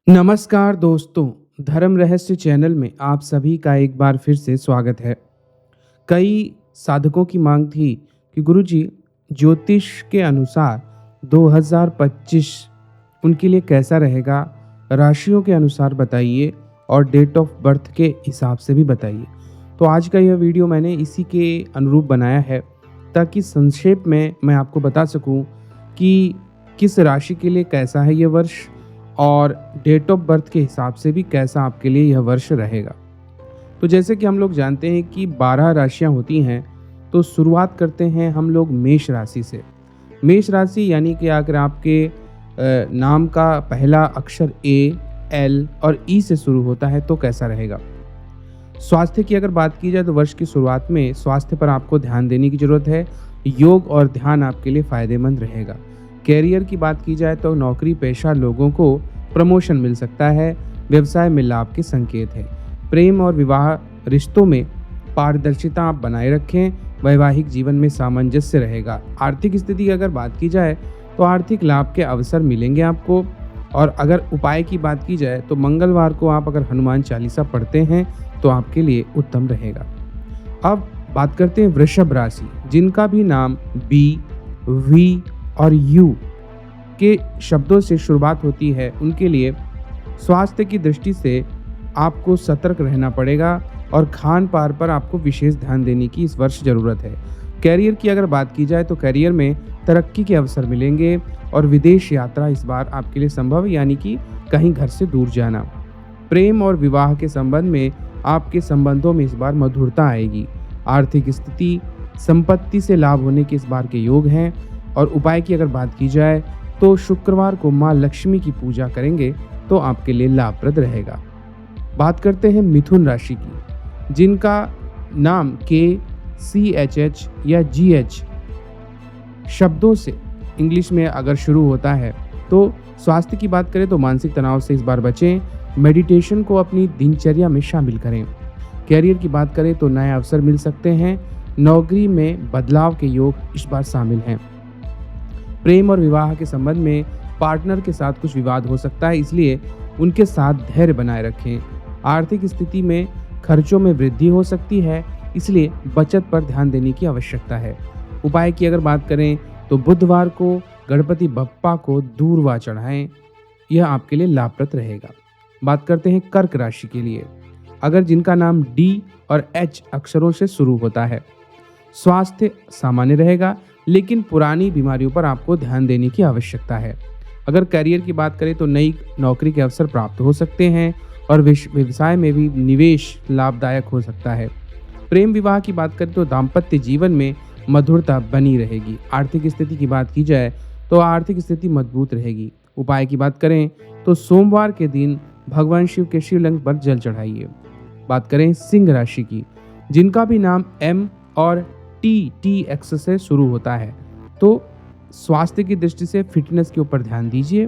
नमस्कार दोस्तों, धर्म रहस्य चैनल में आप सभी का एक बार फिर से स्वागत है। कई साधकों की मांग थी कि गुरुजी ज्योतिष के अनुसार 2025 उनके लिए कैसा रहेगा, राशियों के अनुसार बताइए और डेट ऑफ बर्थ के हिसाब से भी बताइए। तो आज का यह वीडियो मैंने इसी के अनुरूप बनाया है ताकि संक्षेप में मैं आपको बता सकूं कि किस राशि के लिए कैसा है यह वर्ष और डेट ऑफ बर्थ के हिसाब से भी कैसा आपके लिए यह वर्ष रहेगा। तो जैसे कि हम लोग जानते हैं कि 12 राशियां होती हैं, तो शुरुआत करते हैं हम लोग मेष राशि से। मेष राशि यानी कि अगर आपके नाम का पहला अक्षर ए, एल और ई से शुरू होता है तो कैसा रहेगा। स्वास्थ्य की अगर बात की जाए तो वर्ष की शुरुआत में स्वास्थ्य पर आपको ध्यान देने की जरूरत है। योग और ध्यान आपके लिए फायदेमंद रहेगा। कैरियर की बात की जाए तो नौकरी पेशा लोगों को प्रमोशन मिल सकता है। व्यवसाय में लाभ के संकेत है। प्रेम और विवाह रिश्तों में पारदर्शिता आप बनाए रखें। वैवाहिक जीवन में सामंजस्य रहेगा। आर्थिक स्थिति की अगर बात की जाए तो आर्थिक लाभ के अवसर मिलेंगे आपको। और अगर उपाय की बात की जाए तो मंगलवार को आप अगर हनुमान चालीसा पढ़ते हैं तो आपके लिए उत्तम रहेगा। अब बात करते हैं वृषभ राशि, जिनका भी नाम बी, वी और यू के शब्दों से शुरुआत होती है। उनके लिए स्वास्थ्य की दृष्टि से आपको सतर्क रहना पड़ेगा और खान पान पर आपको विशेष ध्यान देने की इस वर्ष ज़रूरत है। कैरियर की अगर बात की जाए तो कैरियर में तरक्की के अवसर मिलेंगे और विदेश यात्रा इस बार आपके लिए संभव है, यानी कि कहीं घर से दूर जाना। प्रेम और विवाह के संबंध में आपके संबंधों में इस बार मधुरता आएगी। आर्थिक स्थिति, संपत्ति से लाभ होने के इस बार के योग हैं। और उपाय की अगर बात की जाए तो शुक्रवार को माँ लक्ष्मी की पूजा करेंगे तो आपके लिए लाभप्रद रहेगा। बात करते हैं मिथुन राशि की, जिनका नाम के, सी एच एच या जी एच शब्दों से इंग्लिश में अगर शुरू होता है। तो स्वास्थ्य की बात करें तो मानसिक तनाव से इस बार बचें। मेडिटेशन को अपनी दिनचर्या में शामिल करें। कैरियर की बात करें तो नए अवसर मिल सकते हैं। नौकरी में बदलाव के योग इस बार शामिल हैं। प्रेम और विवाह के संबंध में पार्टनर के साथ कुछ विवाद हो सकता है, इसलिए उनके साथ धैर्य बनाए रखें। आर्थिक स्थिति में खर्चों में वृद्धि हो सकती है, इसलिए बचत पर ध्यान देने की आवश्यकता है। उपाय की अगर बात करें तो बुधवार को गणपति बप्पा को दूर्वा चढ़ाएं, यह आपके लिए लाभप्रद रहेगा। बात करते हैं कर्क राशि के लिए, अगर जिनका नाम डी और एच अक्षरों से शुरू होता है। स्वास्थ्य सामान्य रहेगा, लेकिन पुरानी बीमारियों पर आपको ध्यान देने की आवश्यकता है। अगर करियर की बात करें तो नई नौकरी के अवसर प्राप्त हो सकते हैं और व्यवसाय में भी निवेश लाभदायक हो सकता है। प्रेम विवाह की बात करें तो दाम्पत्य जीवन में मधुरता बनी रहेगी। आर्थिक स्थिति की बात की जाए तो आर्थिक स्थिति मजबूत रहेगी। उपाय की बात करें तो सोमवार के दिन भगवान शिव के शिवलिंग पर जल चढ़ाइए। बात करें सिंह राशि की, जिनका भी नाम एम और टी एक्स से शुरू होता है, तो स्वास्थ्य की दृष्टि से फिटनेस के ऊपर ध्यान दीजिए।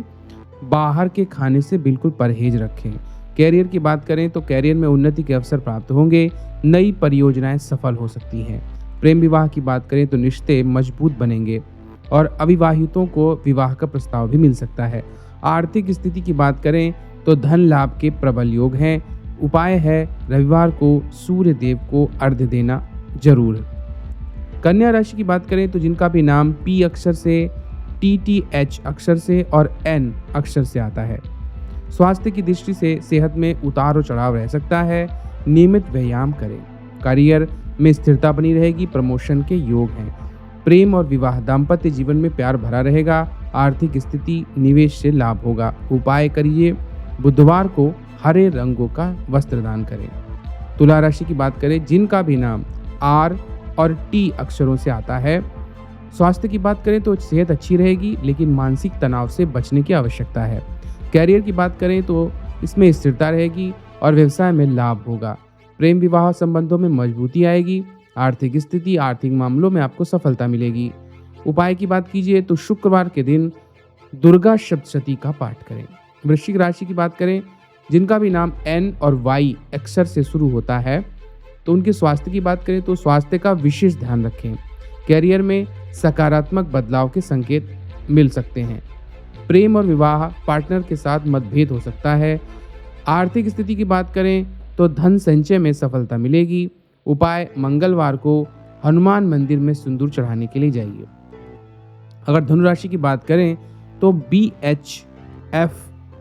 बाहर के खाने से बिल्कुल परहेज रखें। कैरियर की बात करें तो कैरियर में उन्नति के अवसर प्राप्त होंगे। नई परियोजनाएं सफल हो सकती हैं। प्रेम विवाह की बात करें तो रिश्ते मजबूत बनेंगे और अविवाहितों को विवाह का प्रस्ताव भी मिल सकता है। आर्थिक स्थिति की बात करें तो धन लाभ के प्रबल योग हैं। उपाय है रविवार को सूर्य देव को अर्घ्य देना जरूर। कन्या राशि की बात करें तो जिनका भी नाम पी अक्षर से, टी एच अक्षर से और एन अक्षर से आता है। स्वास्थ्य की दृष्टि से सेहत में उतार और चढ़ाव रह सकता है। नियमित व्यायाम करें। करियर में स्थिरता बनी रहेगी। प्रमोशन के योग हैं। प्रेम और विवाह दाम्पत्य जीवन में प्यार भरा रहेगा। आर्थिक स्थिति निवेश से लाभ होगा। उपाय करिए, बुधवार को हरे रंगों का वस्त्र दान करें। तुला राशि की बात करें, जिनका भी नाम आर और टी अक्षरों से आता है। स्वास्थ्य की बात करें तो सेहत अच्छी रहेगी, लेकिन मानसिक तनाव से बचने की आवश्यकता है। कैरियर की बात करें तो इसमें स्थिरता रहेगी और व्यवसाय में लाभ होगा। प्रेम विवाह संबंधों में मजबूती आएगी। आर्थिक स्थिति, आर्थिक मामलों में आपको सफलता मिलेगी। उपाय की बात कीजिए तो शुक्रवार के दिन दुर्गा सप्तशती का पाठ करें। वृश्चिक राशि की बात करें, जिनका भी नाम एन और वाई अक्षर से शुरू होता है, तो उनके स्वास्थ्य की बात करें तो स्वास्थ्य का विशेष ध्यान रखें। कैरियर में सकारात्मक बदलाव के संकेत मिल सकते हैं। प्रेम और विवाह पार्टनर के साथ मतभेद हो सकता है। आर्थिक स्थिति की बात करें तो धन संचय में सफलता मिलेगी। उपाय, मंगलवार को हनुमान मंदिर में सिंदूर चढ़ाने के लिए जाइए। अगर धनु राशि की बात करें तो बी, एच, एफ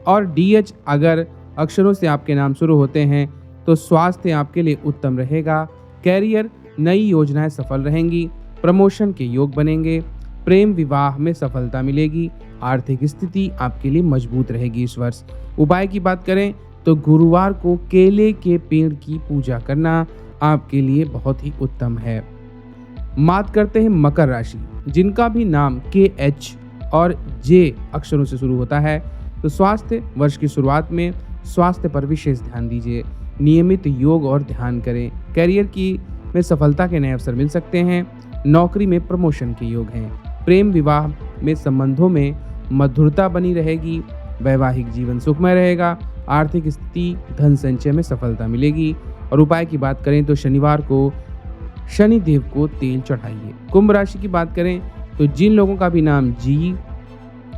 और डी, एच अगर अक्षरों से आपके नाम शुरू होते हैं तो स्वास्थ्य आपके लिए उत्तम रहेगा। कैरियर, नई योजनाएं सफल रहेंगी। प्रमोशन के योग बनेंगे। प्रेम विवाह में सफलता मिलेगी। आर्थिक स्थिति आपके लिए मजबूत रहेगी इस वर्ष। उपाय की बात करें तो गुरुवार को केले के पेड़ की पूजा करना आपके लिए बहुत ही उत्तम है। बात करते हैं मकर राशि, जिनका भी नाम के, एच और जे अक्षरों से शुरू होता है। तो स्वास्थ्य, वर्ष की शुरुआत में स्वास्थ्य पर विशेष ध्यान दीजिए। नियमित योग और ध्यान करें। करियर की में सफलता के नए अवसर मिल सकते हैं। नौकरी में प्रमोशन के योग हैं। प्रेम विवाह में संबंधों में मधुरता बनी रहेगी। वैवाहिक जीवन सुखमय रहेगा। आर्थिक स्थिति, धन संचय में सफलता मिलेगी। और उपाय की बात करें तो शनिवार को शनिदेव को तेल चढ़ाइए। कुंभ राशि की बात करें तो जिन लोगों का भी नाम जी,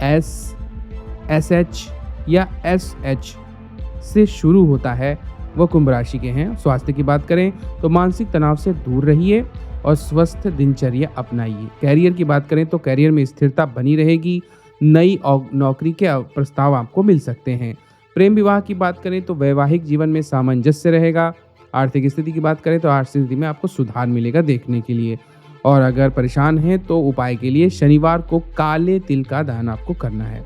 एस, एस एच या एस एच से शुरू होता है वो कुंभ राशि के हैं। स्वास्थ्य की बात करें तो मानसिक तनाव से दूर रहिए और स्वस्थ दिनचर्या अपनाइए। कैरियर की बात करें तो कैरियर में स्थिरता बनी रहेगी। नई नौकरी के प्रस्ताव आपको मिल सकते हैं। प्रेम विवाह की बात करें तो वैवाहिक जीवन में सामंजस्य रहेगा। आर्थिक स्थिति की बात करें तो आर्थिक स्थिति में आपको सुधार मिलेगा देखने के लिए। और अगर परेशान हैं तो उपाय के लिए शनिवार को काले तिल का दान आपको करना है।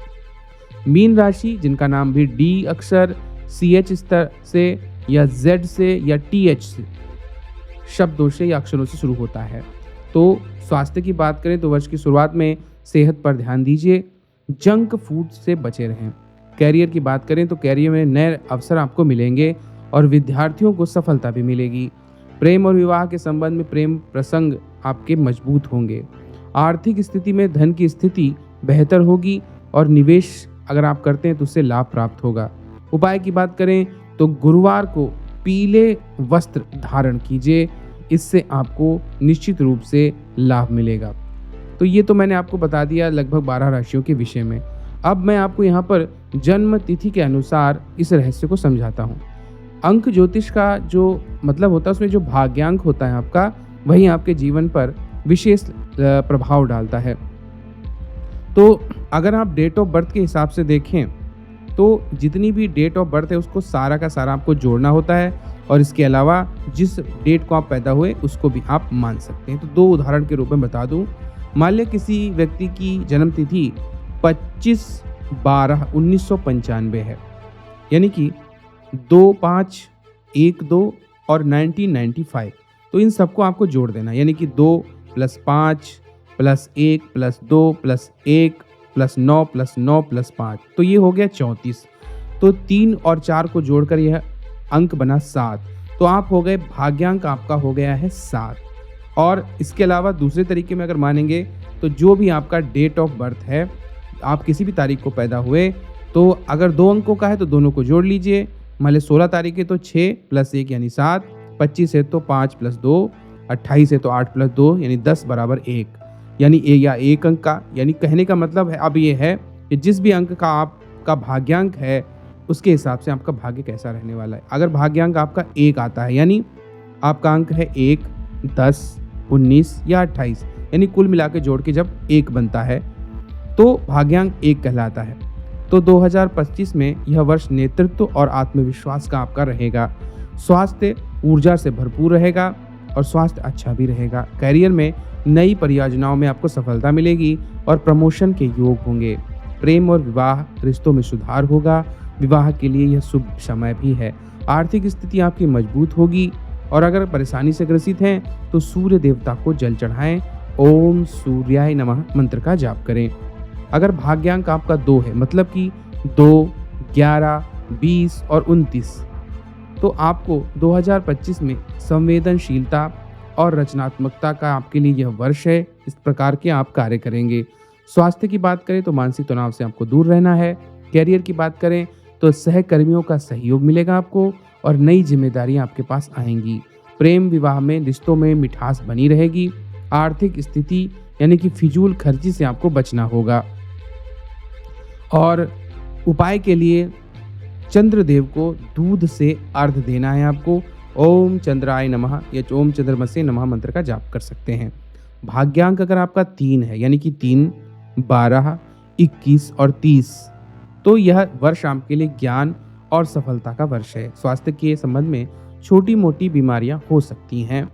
मीन राशि, जिनका नाम भी डी अक्षर, सी एच स्तर से या जेड से या टी एच से शब्दों से या अक्षरों से शुरू होता है। तो स्वास्थ्य की बात करें तो वर्ष की शुरुआत में सेहत पर ध्यान दीजिए। जंक फूड से बचे रहें। कैरियर की बात करें तो कैरियर में नए अवसर आपको मिलेंगे और विद्यार्थियों को सफलता भी मिलेगी। प्रेम और विवाह के संबंध में प्रेम प्रसंग आपके मजबूत होंगे। आर्थिक स्थिति में धन की स्थिति बेहतर होगी और निवेश अगर आप करते हैं तो उससे लाभ प्राप्त होगा। उपाय की बात करें तो गुरुवार को पीले वस्त्र धारण कीजिए। इससे आपको निश्चित रूप से लाभ मिलेगा। तो ये तो मैंने आपको बता दिया लगभग 12 राशियों के विषय में। अब मैं आपको यहाँ पर जन्म तिथि के अनुसार इस रहस्य को समझाता हूँ। अंक ज्योतिष का जो मतलब होता है उसमें जो भाग्यांक होता है आपका, वही आपके जीवन पर विशेष प्रभाव डालता है। तो अगर आप डेट ऑफ बर्थ के हिसाब से देखें तो जितनी भी डेट ऑफ बर्थ है उसको सारा का सारा आपको जोड़ना होता है और इसके अलावा जिस डेट को आप पैदा हुए उसको भी आप मान सकते हैं। तो 2 उदाहरण के रूप में बता दूं। मान लिया किसी व्यक्ति की जन्म तिथि 25/12/1995 है, यानी कि 2512 और 1995। तो इन सबको आपको जोड़ देना, यानी कि 2 + 5 + 1 + 2 + 1 + 9 + 9 + 5, तो ये हो गया 34। तो 3 और 4 को जोड़कर यह अंक बना 7। तो आप हो गए, भाग्यांक आपका हो गया है 7। और इसके अलावा दूसरे तरीके में अगर मानेंगे तो जो भी आपका डेट ऑफ बर्थ है, आप किसी भी तारीख को पैदा हुए, तो अगर 2 अंकों का है तो दोनों को जोड़ लीजिए। मान लीजिए 16 तारीख है तो 6 + 1 यानी 7, 25 है तो 5 + 2, 28 है तो 8 + 2 यानी 10 = 1, यानी या 1 अंक का। यानी कहने का मतलब है अब ये है कि जिस भी अंक का आपका भाग्यांक है उसके हिसाब से आपका भाग्य कैसा रहने वाला है। अगर भाग्यांक आपका 1 आता है, यानी आपका अंक है 1, 10, 19 या 28, यानी कुल मिला के जोड़ के जब 1 बनता है तो भाग्यांक 1 कहलाता है। तो 2025 में यह वर्ष नेतृत्व और आत्मविश्वास का आपका रहेगा। स्वास्थ्य ऊर्जा से भरपूर रहेगा और स्वास्थ्य अच्छा भी रहेगा। करियर में नई परियोजनाओं में आपको सफलता मिलेगी और प्रमोशन के योग होंगे। प्रेम और विवाह रिश्तों में सुधार होगा। विवाह के लिए यह शुभ समय भी है। आर्थिक स्थिति आपकी मजबूत होगी और अगर परेशानी से ग्रसित हैं तो सूर्य देवता को जल चढ़ाएं। ओम सूर्याय नमः मंत्र का जाप करें। अगर भाग्यांक आपका 2 है, मतलब कि 2, 11, 20 और 29, तो आपको 2025 में संवेदनशीलता और रचनात्मकता का आपके लिए यह वर्ष है। इस प्रकार के आप कार्य करेंगे। स्वास्थ्य की बात करें तो मानसिक तनाव से आपको दूर रहना है। कैरियर की बात करें तो सहकर्मियों का सहयोग मिलेगा आपको और नई जिम्मेदारियां आपके पास आएंगी। प्रेम विवाह में रिश्तों में मिठास बनी रहेगी। आर्थिक स्थिति यानी कि फिजूल खर्ची से आपको बचना होगा। और उपाय के लिए चंद्रदेव को दूध से अर्घ देना है आपको। ओम चंद्राय नमः या ओम चंद्रमसे नमः मंत्र का जाप कर सकते हैं। भाग्यांक अगर आपका 3 है, यानी कि 3, 12, 21 और 30, तो यह वर्ष आपके लिए ज्ञान और सफलता का वर्ष है। स्वास्थ्य के संबंध में छोटी मोटी बीमारियां हो सकती हैं।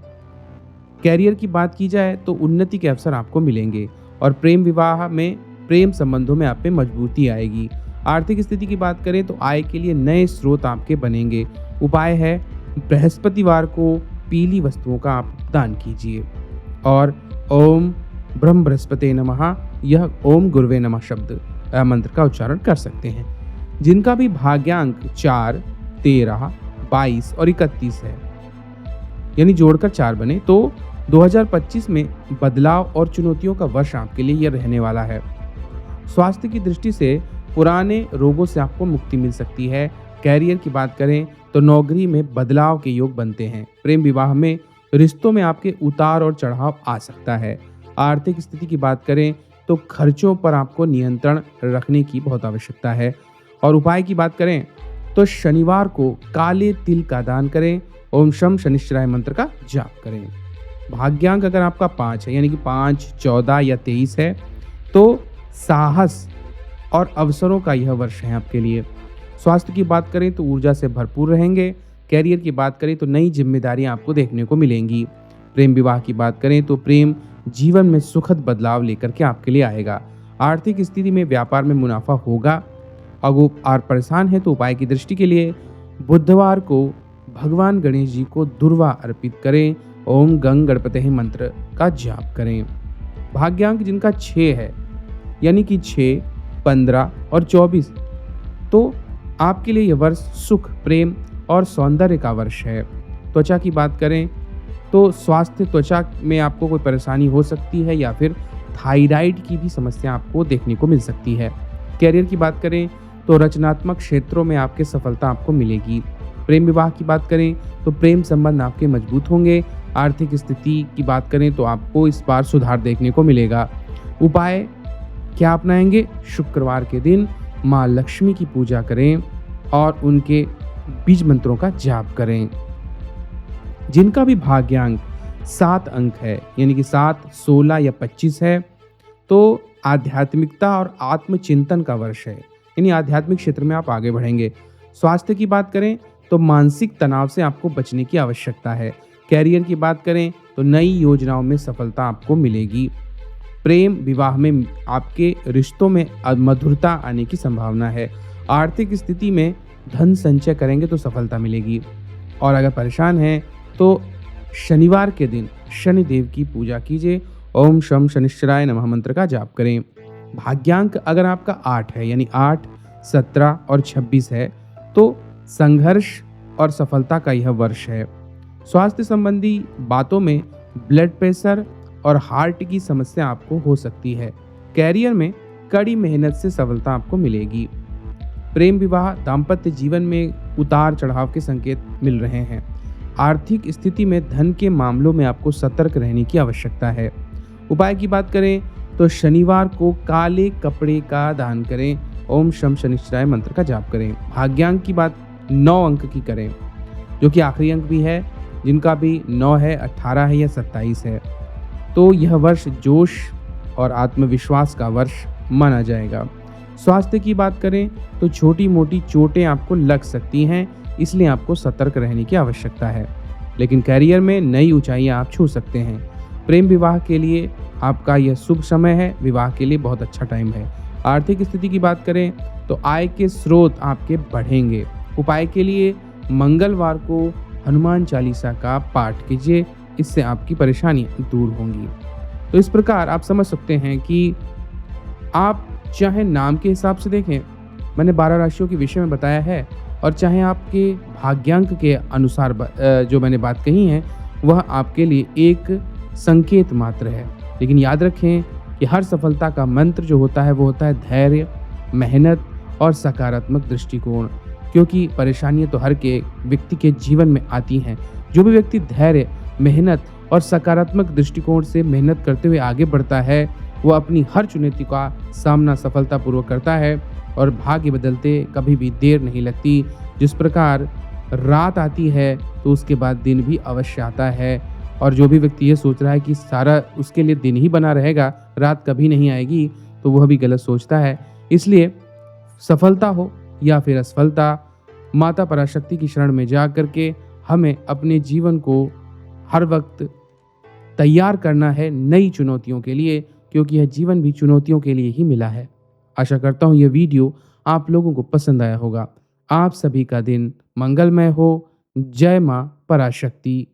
कैरियर की बात की जाए तो उन्नति के अवसर आपको मिलेंगे और प्रेम विवाह में, प्रेम संबंधों में आप में मजबूती आएगी। आर्थिक स्थिति की बात करें तो आय के लिए नए स्रोत आपके बनेंगे। उपाय है बृहस्पतिवार को पीली वस्तुओं का आप दान कीजिए और ओम ब्रह्म बृहस्पते नमः, यह ओम गुरुवे नमः शब्द मंत्र का उच्चारण कर सकते हैं। जिनका भी भाग्यांक 4, 13, 22 और 31 है, यानी जोड़कर 4 बने, तो 2025 में बदलाव और चुनौतियों का वर्ष आपके लिए यह रहने वाला है। स्वास्थ्य की दृष्टि से पुराने रोगों से आपको मुक्ति मिल सकती है। कैरियर की बात करें तो नौकरी में बदलाव के योग बनते हैं। प्रेम विवाह में रिश्तों में आपके उतार और चढ़ाव आ सकता है। आर्थिक स्थिति की बात करें तो खर्चों पर आपको नियंत्रण रखने की बहुत आवश्यकता है। और उपाय की बात करें तो शनिवार को काले तिल का दान करें। ओम शम शनिश्चराय मंत्र का जाप करें। भाग्यांक अगर आपका 5 है, यानी कि 5, 14 या 23 है, तो साहस और अवसरों का यह वर्ष है आपके लिए। स्वास्थ्य की बात करें तो ऊर्जा से भरपूर रहेंगे। कैरियर की बात करें तो नई जिम्मेदारियां आपको देखने को मिलेंगी। प्रेम विवाह की बात करें तो प्रेम जीवन में सुखद बदलाव लेकर के आपके लिए आएगा। आर्थिक स्थिति में व्यापार में मुनाफा होगा। अगर आप परेशान हैं तो उपाय की दृष्टि के लिए बुधवार को भगवान गणेश जी को दुर्वा अर्पित करें। ओम गंग गणपते मंत्र का जाप करें। भाग्यांक जिनका 6 है, यानी कि 6, 15 और 24, तो आपके लिए यह वर्ष सुख, प्रेम और सौंदर्य का वर्ष है। त्वचा की बात करें तो स्वास्थ्य, त्वचा में आपको कोई परेशानी हो सकती है या फिर थायराइड की भी समस्या आपको देखने को मिल सकती है। कैरियर की बात करें तो रचनात्मक क्षेत्रों में आपके सफलता आपको मिलेगी। प्रेम विवाह की बात करें तो प्रेम संबंध आपके मजबूत होंगे। आर्थिक स्थिति की बात करें तो आपको इस बार सुधार देखने को मिलेगा। उपाय क्या अपनाएंगे? शुक्रवार के दिन माँ लक्ष्मी की पूजा करें और उनके बीज मंत्रों का जाप करें। जिनका भी भाग्यांक 7 अंक है, यानी कि 7, 16 या 25 है, तो आध्यात्मिकता और आत्मचिंतन का वर्ष है, यानी आध्यात्मिक क्षेत्र में आप आगे बढ़ेंगे। स्वास्थ्य की बात करें तो मानसिक तनाव से आपको बचने की आवश्यकता है। कैरियर की बात करें तो नई योजनाओं में सफलता आपको मिलेगी। प्रेम विवाह में आपके रिश्तों में मधुरता आने की संभावना है। आर्थिक स्थिति में धन संचय करेंगे तो सफलता मिलेगी। और अगर परेशान हैं तो शनिवार के दिन शनिदेव की पूजा कीजिए। ओम शम शनिश्चराय नमः मंत्र का जाप करें। भाग्यांक अगर आपका 8 है, यानी 8, 17 और 26 है, तो संघर्ष और सफलता का यह वर्ष है। स्वास्थ्य संबंधी बातों में ब्लड प्रेशर और हार्ट की समस्या आपको हो सकती है। कैरियर में कड़ी मेहनत से सफलता आपको मिलेगी। प्रेम विवाह दाम्पत्य जीवन में उतार चढ़ाव के संकेत मिल रहे हैं। आर्थिक स्थिति में धन के मामलों में आपको सतर्क रहने की आवश्यकता है। उपाय की बात करें तो शनिवार को काले कपड़े का दान करें। ओम शम शनिश्चराय मंत्र का जाप करें। भाग्यांक की बात 9 अंक की करें, जो कि आखिरी अंक भी है। जिनका भी 9 है, 18 है या 27 है, तो यह वर्ष जोश और आत्मविश्वास का वर्ष माना जाएगा। स्वास्थ्य की बात करें तो छोटी मोटी चोटें आपको लग सकती हैं, इसलिए आपको सतर्क रहने की आवश्यकता है। लेकिन कैरियर में नई ऊंचाइयां आप छू सकते हैं। प्रेम विवाह के लिए आपका यह शुभ समय है। विवाह के लिए बहुत अच्छा टाइम है। आर्थिक स्थिति की बात करें तो आय के स्रोत आपके बढ़ेंगे। उपाय के लिए मंगलवार को हनुमान चालीसा का पाठ कीजिए, इससे आपकी परेशानियां दूर होंगी। तो इस प्रकार आप समझ सकते हैं कि आप चाहे नाम के हिसाब से देखें, मैंने 12 राशियों के विषय में बताया है, और चाहे आपके भाग्यांक के अनुसार जो मैंने बात कही है वह आपके लिए एक संकेत मात्र है। लेकिन याद रखें कि हर सफलता का मंत्र जो होता है वो होता है धैर्य, मेहनत और सकारात्मक दृष्टिकोण। क्योंकि परेशानियां तो हर के व्यक्ति के जीवन में आती हैं। जो भी व्यक्ति धैर्य, मेहनत और सकारात्मक दृष्टिकोण से मेहनत करते हुए आगे बढ़ता है, वह अपनी हर चुनौती का सामना सफलतापूर्वक करता है और भाग्य बदलते कभी भी देर नहीं लगती। जिस प्रकार रात आती है तो उसके बाद दिन भी अवश्य आता है, और जो भी व्यक्ति ये सोच रहा है कि सारा उसके लिए दिन ही बना रहेगा, रात कभी नहीं आएगी, तो वह भी गलत सोचता है। इसलिए सफलता हो या फिर असफलता, माता पराशक्ति की शरण में जा करके हमें अपने जीवन को हर वक्त तैयार करना है नई चुनौतियों के लिए, क्योंकि यह जीवन भी चुनौतियों के लिए ही मिला है। आशा करता हूँ यह वीडियो आप लोगों को पसंद आया होगा। आप सभी का दिन मंगलमय हो। जय माँ पराशक्ति।